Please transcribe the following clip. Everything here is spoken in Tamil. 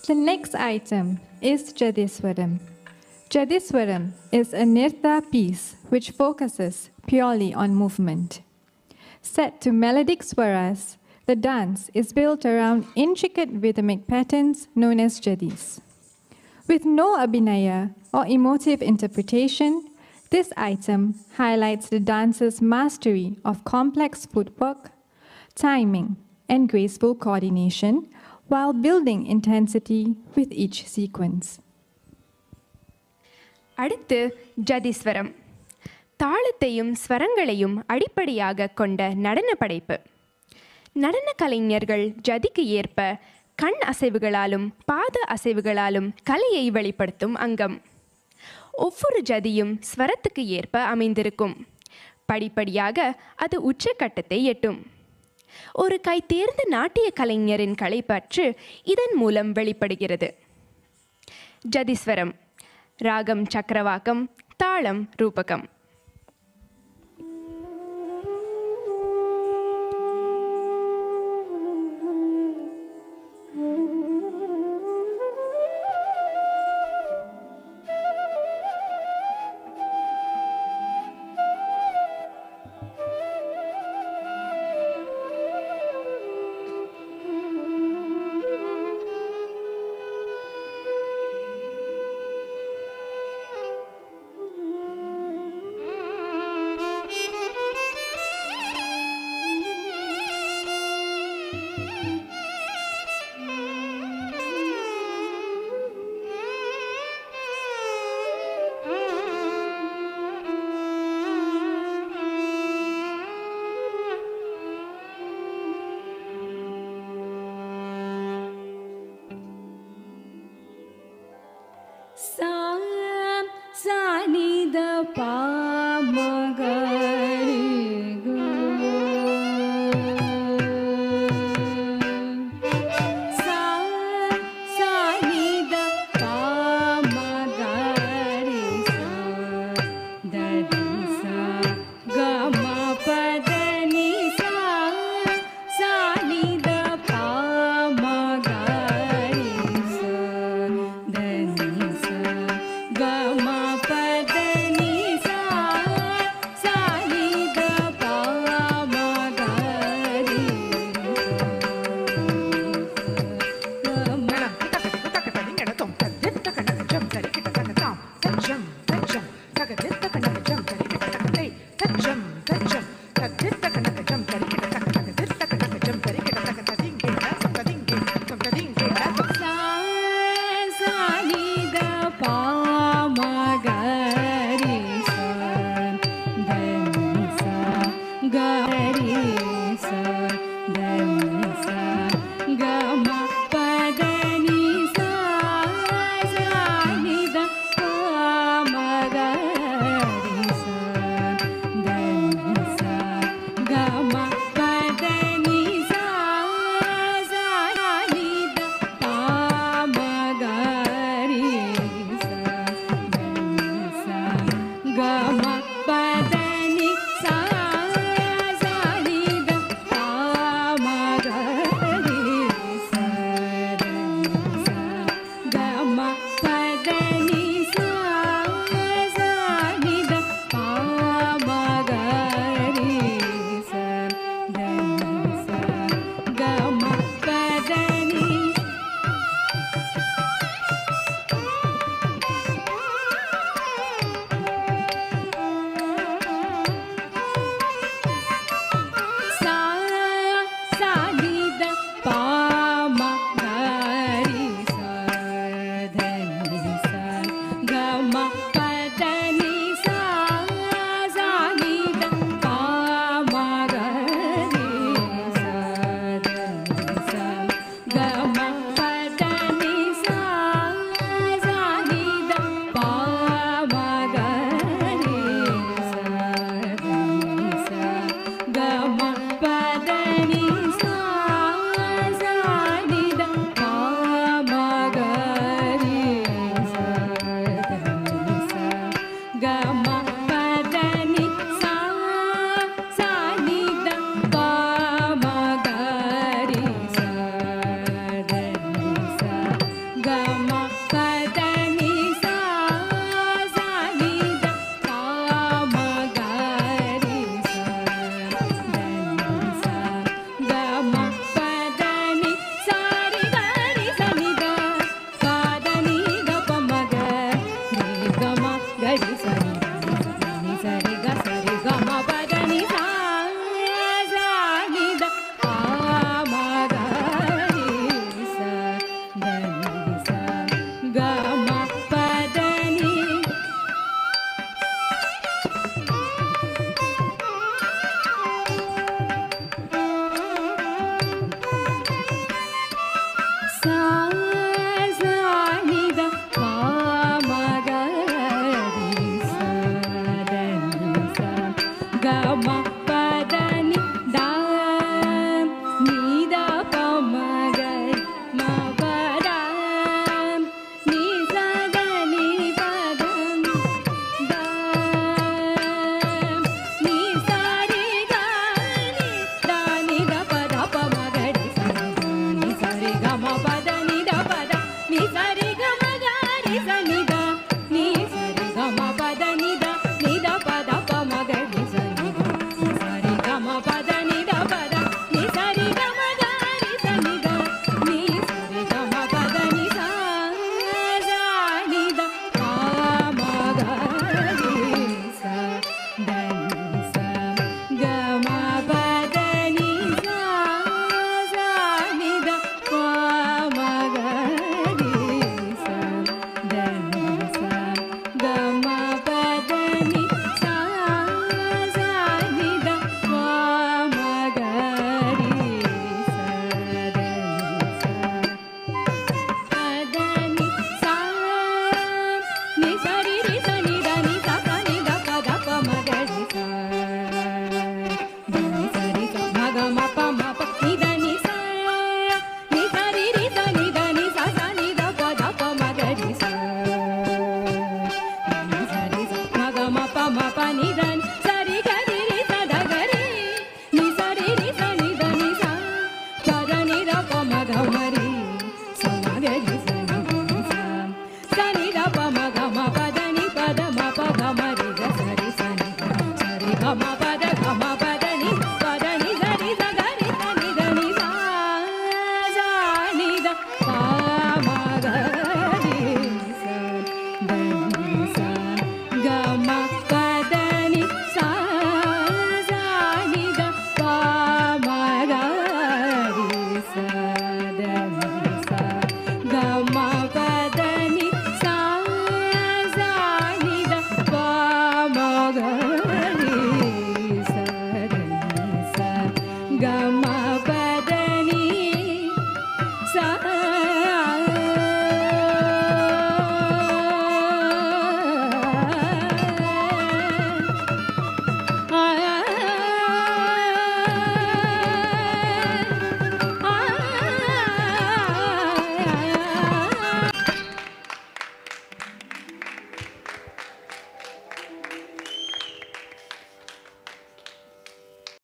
The next item is Jadiswaram. Jadiswaram is a nirtha piece which focuses purely on movement. Set to melodic swaras, the dance is built around intricate rhythmic patterns known as jadis. With no abhinaya or emotive interpretation, this item highlights the dancer's mastery of complex footwork, timing, and graceful coordination while building intensity with each sequence. அடுத்து ஜதிஸ்வரம். தாளத்தையும் ஸ்வரங்களையும் அடிப்படையாக கொண்ட நடன படைப்பு. நடன கலைஞர்கள் ஜதிக்கு ஏற்ப கண் அசைவுகளாலும் பாத அசைவுகளாலும் கலையை வெளிப்படுத்தும் அங்கம். ஒவ்வொரு ஜதியும் ஸ்வரத்துக்கு ஏற்ப அமைந்திருக்கும். படிப்படியாக அது உச்சக்கட்டத்தை எட்டும். ஒரு கைதேர்ந்த நாட்டிய கலைஞரின் கலைப்பற்று இதன் மூலம் வெளிப்படுகிறது. ஜதிஸ்வரம். ராகம் சக்கரவாக்கம், தாளம் ரூபகம்.